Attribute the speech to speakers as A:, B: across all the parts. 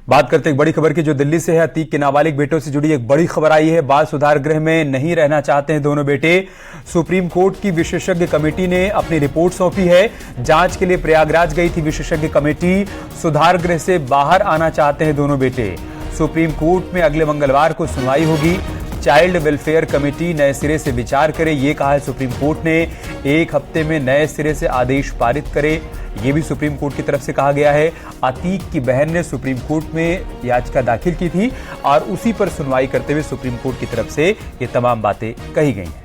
A: बात करते हैं एक बड़ी खबर की जो दिल्ली से है। अतीक के नाबालिग बेटों से जुड़ी एक बड़ी खबर आई है। बाल सुधार गृह में नहीं रहना चाहते हैं दोनों बेटे। सुप्रीम कोर्ट की विशेषज्ञ कमेटी ने अपनी रिपोर्ट सौंपी है। जांच के लिए प्रयागराज गई थी विशेषज्ञ कमेटी। सुधार गृह से बाहर आना चाहते हैं दोनों बेटे। सुप्रीम कोर्ट में अगले मंगलवार को सुनवाई होगी। चाइल्ड वेलफेयर कमेटी नए सिरे से विचार करे, ये कहा है सुप्रीम कोर्ट ने। एक हफ्ते में नए सिरे से आदेश पारित करे, ये भी सुप्रीम कोर्ट की तरफ से कहा गया है। अतीक की बहन ने सुप्रीम कोर्ट में याचिका दाखिल की थी और उसी पर सुनवाई करते हुए सुप्रीम कोर्ट की तरफ से ये तमाम बातें कही गई हैं।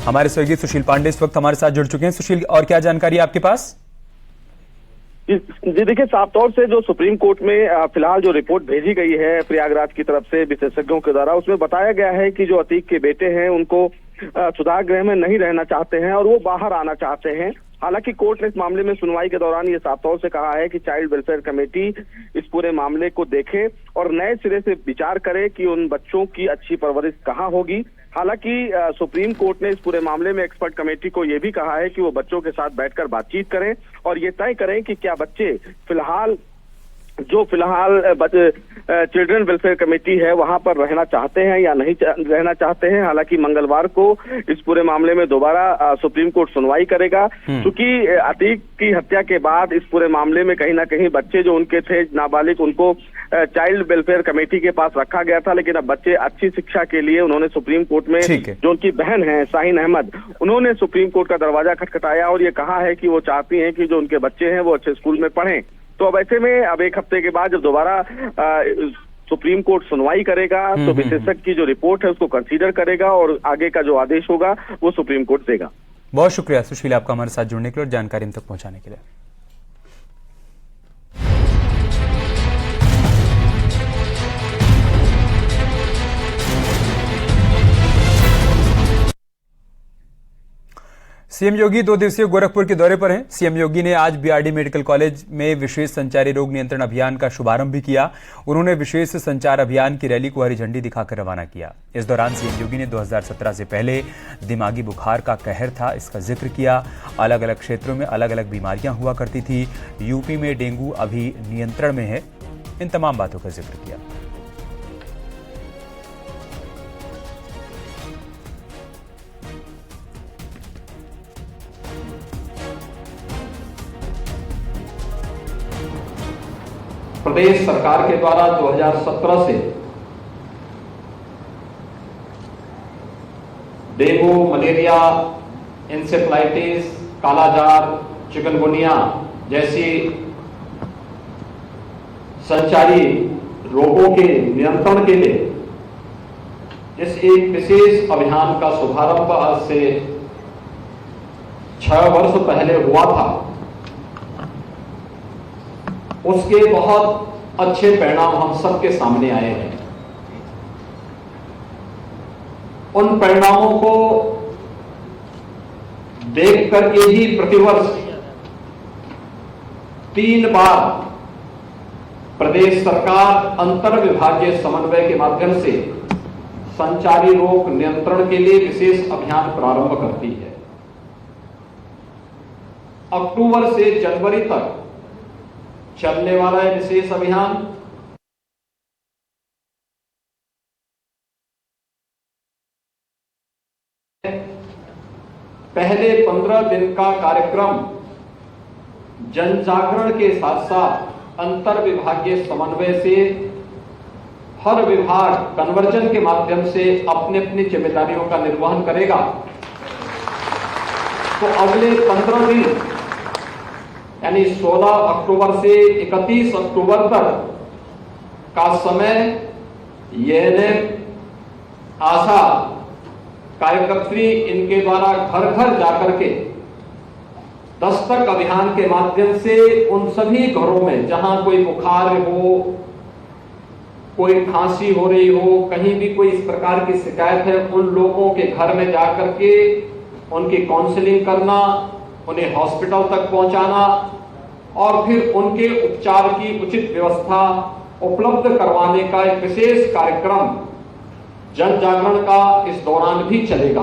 A: हमारे सहयोगी सुशील पांडे इस वक्त हमारे साथ जुड़ चुके हैं। सुशील, और क्या जानकारी है आपके पास?
B: जी देखिए, साफ तौर से जो सुप्रीम कोर्ट में फिलहाल जो रिपोर्ट भेजी गई है प्रयागराज की तरफ से विशेषज्ञों के द्वारा, उसमें बताया गया है कि जो अतीक के बेटे हैं उनको सुधार गृह में नहीं रहना चाहते हैं और वो बाहर आना चाहते हैं। हालांकि कोर्ट ने इस मामले में सुनवाई के दौरान ये साफ तौर से कहा है कि चाइल्ड वेलफेयर कमेटी इस पूरे मामले को देखे और नए सिरे से विचार करे कि उन बच्चों की अच्छी परवरिश कहाँ होगी। हालांकि सुप्रीम कोर्ट ने इस पूरे मामले में एक्सपर्ट कमेटी को यह भी कहा है कि वो बच्चों के साथ बैठकर बातचीत करें और ये तय करें कि क्या बच्चे फिलहाल चिल्ड्रन वेलफेयर कमेटी है वहां पर रहना चाहते हैं या नहीं रहना चाहते हैं। हालांकि मंगलवार को इस पूरे मामले में दोबारा सुप्रीम कोर्ट सुनवाई करेगा। क्योंकि अतीक की हत्या के बाद इस पूरे मामले में कहीं ना कहीं बच्चे जो उनके थे नाबालिग, उनको चाइल्ड वेलफेयर कमेटी के पास रखा गया था, लेकिन अब बच्चे अच्छी शिक्षा के लिए उन्होंने सुप्रीम कोर्ट में, जो उनकी बहन है शाहीन अहमद, उन्होंने सुप्रीम कोर्ट का दरवाजा खटखटाया और ये कहा है कि वो चाहती हैं कि जो उनके बच्चे हैं वो अच्छे स्कूल में पढ़ें। तो अब ऐसे में अब एक हफ्ते के बाद जब दोबारा सुप्रीम कोर्ट सुनवाई करेगा तो विशेषज्ञ की जो रिपोर्ट है उसको कंसीडर करेगा और आगे का जो आदेश होगा वो सुप्रीम कोर्ट देगा।
A: बहुत शुक्रिया सुशील आपका हमारे साथ जुड़ने के लिए और जानकारी हम तक पहुंचाने के लिए। सीएम योगी 2 दिवसीय गोरखपुर के दौरे पर हैं। सीएम योगी ने आज बीआरडी मेडिकल कॉलेज में विशेष संचारी रोग नियंत्रण अभियान का शुभारंभ भी किया। उन्होंने विशेष संचार अभियान की रैली को हरी झंडी दिखाकर रवाना किया। इस दौरान सीएम योगी ने 2017 से पहले दिमागी बुखार का कहर था, इसका जिक्र किया। अलग अलग क्षेत्रों में अलग अलग बीमारियां हुआ करती थी। यूपी में डेंगू अभी नियंत्रण में है, इन तमाम बातों का जिक्र किया।
C: प्रदेश सरकार के द्वारा 2017 से डेंगू, मलेरिया, इंसेफ्लाइटिस, कालाजार, चिकनगुनिया जैसी संचारी रोगों के नियंत्रण के लिए इस एक विशेष अभियान का शुभारंभ आज से 6 वर्ष पहले हुआ था। उसके बहुत अच्छे परिणाम हम सबके सामने आए हैं। उन परिणामों को देख करके ही प्रतिवर्ष 3 बार प्रदेश सरकार अंतर विभागीय समन्वय के माध्यम से संचारी रोग नियंत्रण के लिए विशेष अभियान प्रारंभ करती है। अक्टूबर से जनवरी तक चलने वाला है विशेष अभियान। पहले 15 दिन का कार्यक्रम जन जागरण के साथ साथ अंतर विभागीय समन्वय से हर विभाग कन्वर्जन के माध्यम से अपनी अपनी जिम्मेदारियों का निर्वहन करेगा। तो अगले 15 दिन यानी 16 अक्टूबर से 31 अक्टूबर तक का समय एएनएम, आशा कार्यकर्त्री इनके द्वारा घर घर जाकर के दस्तक अभियान के माध्यम से उन सभी घरों में जहां कोई बुखार हो, कोई खांसी हो रही हो, कहीं भी कोई इस प्रकार की शिकायत है, उन लोगों के घर में जाकर के उनकी काउंसलिंग करना, उन्हें हॉस्पिटल तक पहुंचाना और फिर उनके उपचार की उचित व्यवस्था उपलब्ध करवाने का एक विशेष कार्यक्रम जन जागरण का इस दौरान भी चलेगा।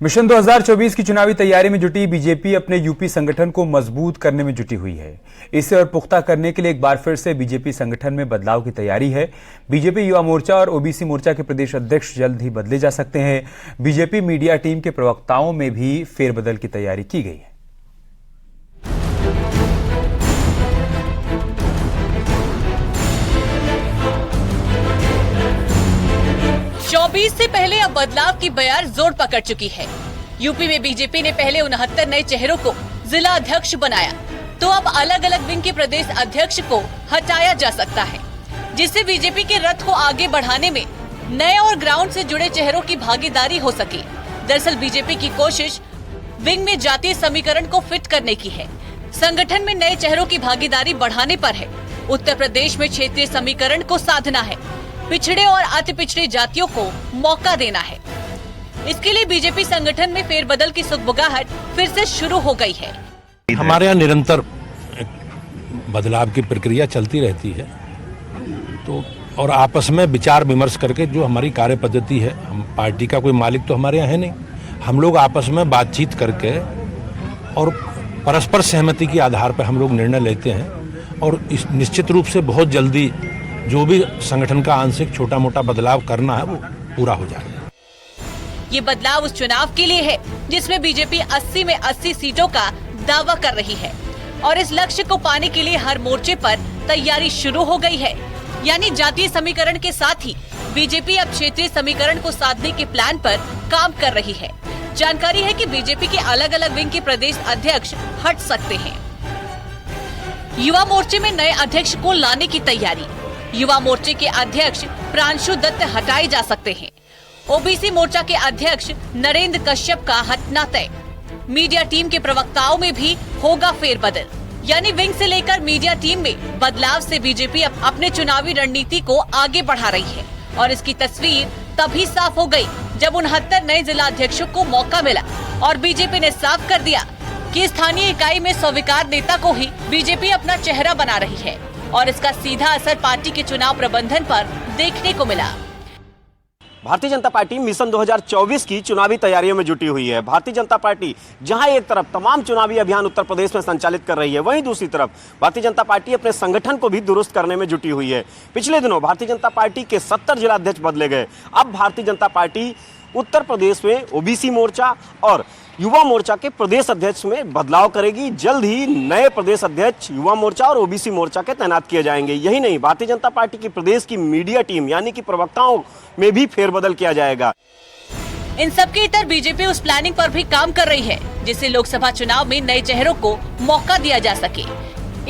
A: मिशन 2024 की चुनावी तैयारी में जुटी बीजेपी अपने यूपी संगठन को मजबूत करने में जुटी हुई है। इसे और पुख्ता करने के लिए एक बार फिर से बीजेपी संगठन में बदलाव की तैयारी है। बीजेपी युवा मोर्चा और ओबीसी मोर्चा के प्रदेश अध्यक्ष जल्द ही बदले जा सकते हैं। बीजेपी मीडिया टीम के प्रवक्ताओं में भी फेरबदल की तैयारी की गई है।
D: 24 से पहले अब बदलाव की बयार जोर पकड़ चुकी है। यूपी में बीजेपी ने पहले 69 नए चेहरों को जिला अध्यक्ष बनाया, तो अब अलग अलग विंग के प्रदेश अध्यक्ष को हटाया जा सकता है, जिससे बीजेपी के रथ को आगे बढ़ाने में नए और ग्राउंड से जुड़े चेहरों की भागीदारी हो सके। दरअसल बीजेपी की कोशिश विंग में जातीय समीकरण को फिट करने की है। संगठन में नए चेहरों की भागीदारी बढ़ाने पर है। उत्तर प्रदेश में क्षेत्रीय समीकरण को साधना है, पिछड़े और अति पिछड़े जातियों को मौका देना है। इसके लिए बीजेपी संगठन में फेरबदल की सुगबुगाहट फिर से शुरू हो गई है।
E: हमारे यहाँ निरंतर बदलाव की प्रक्रिया चलती रहती है, तो और आपस में विचार विमर्श करके जो हमारी कार्य पद्धति है, हम पार्टी का कोई मालिक तो हमारे यहाँ है नहीं, हम लोग आपस में बातचीत करके और परस्पर सहमति के आधार पर हम लोग निर्णय लेते हैं और इस निश्चित रूप से बहुत जल्दी जो भी संगठन का आंशिक छोटा मोटा बदलाव करना है वो पूरा हो जाएगा।
D: ये बदलाव उस चुनाव के लिए है जिसमें बीजेपी 80 में 80 सीटों का दावा कर रही है और इस लक्ष्य को पाने के लिए हर मोर्चे पर तैयारी शुरू हो गई है। यानी जातीय समीकरण के साथ ही बीजेपी अब क्षेत्रीय समीकरण को साधने के प्लान पर काम कर रही है। जानकारी है कि बीजेपी के अलग अलग विंग के प्रदेश अध्यक्ष हट सकते हैं। युवा मोर्चे में नए अध्यक्ष को लाने की तैयारी। युवा मोर्चे के अध्यक्ष प्रांशु दत्त हटाए जा सकते हैं। ओबीसी मोर्चा के अध्यक्ष नरेंद्र कश्यप का हटना तय। मीडिया टीम के प्रवक्ताओं में भी होगा फेरबदल। यानी विंग से लेकर मीडिया टीम में बदलाव से बीजेपी अपने चुनावी रणनीति को आगे बढ़ा रही है और इसकी तस्वीर तभी साफ हो गई जब 69 नए जिला अध्यक्षों को मौका मिला और बीजेपी ने साफ कर दिया कि स्थानीय इकाई में स्वीकार नेता को ही बीजेपी अपना चेहरा बना रही है और इसका सीधा असर पार्टी के चुनाव प्रबंधन पर देखने को मिला।
F: भारतीय जनता पार्टी मिशन 2024 की चुनावी तैयारियों में जुटी हुई है। भारतीय जनता पार्टी जहां एक तरफ तमाम चुनावी अभियान उत्तर प्रदेश में संचालित कर रही है, वहीं दूसरी तरफ भारतीय जनता पार्टी अपने संगठन को भी दुरुस्त करने में जुटी हुई है। पिछले दिनों भारतीय जनता पार्टी के 70 जिला अध्यक्ष बदले गए। अब भारतीय जनता पार्टी उत्तर प्रदेश में ओबीसी मोर्चा और युवा मोर्चा के प्रदेश अध्यक्ष में बदलाव करेगी। जल्द ही नए प्रदेश अध्यक्ष युवा मोर्चा और ओबीसी मोर्चा के तैनात किए जाएंगे। यही नहीं, भारतीय जनता पार्टी की प्रदेश की मीडिया टीम यानी कि प्रवक्ताओं में भी फेरबदल किया जाएगा।
D: इन सबके इतर बीजेपी उस प्लानिंग पर भी काम कर रही है जिससे लोकसभा चुनाव में नए चेहरों को मौका दिया जा सके।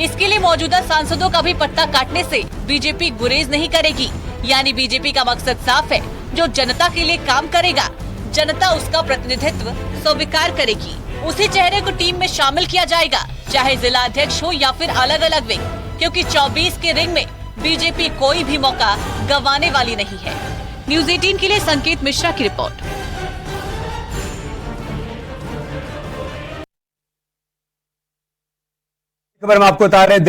D: इसके लिए मौजूदा सांसदों का भी पत्ता काटने से बीजेपी गुरेज नहीं करेगी। यानी बीजेपी का मकसद साफ है, जो जनता के लिए काम करेगा, जनता उसका प्रतिनिधित्व स्वीकार करेगी। उसी चेहरे को टीम में शामिल किया जाएगा, चाहे जिला अध्यक्ष हो या फिर अलग अलग विंग, क्योंकि 24 के रिंग में बीजेपी कोई भी मौका गंवाने वाली नहीं है। न्यूज़ 18 के लिए संकेत मिश्रा की रिपोर्ट।
A: खबर हम आपको बता रहे हैं।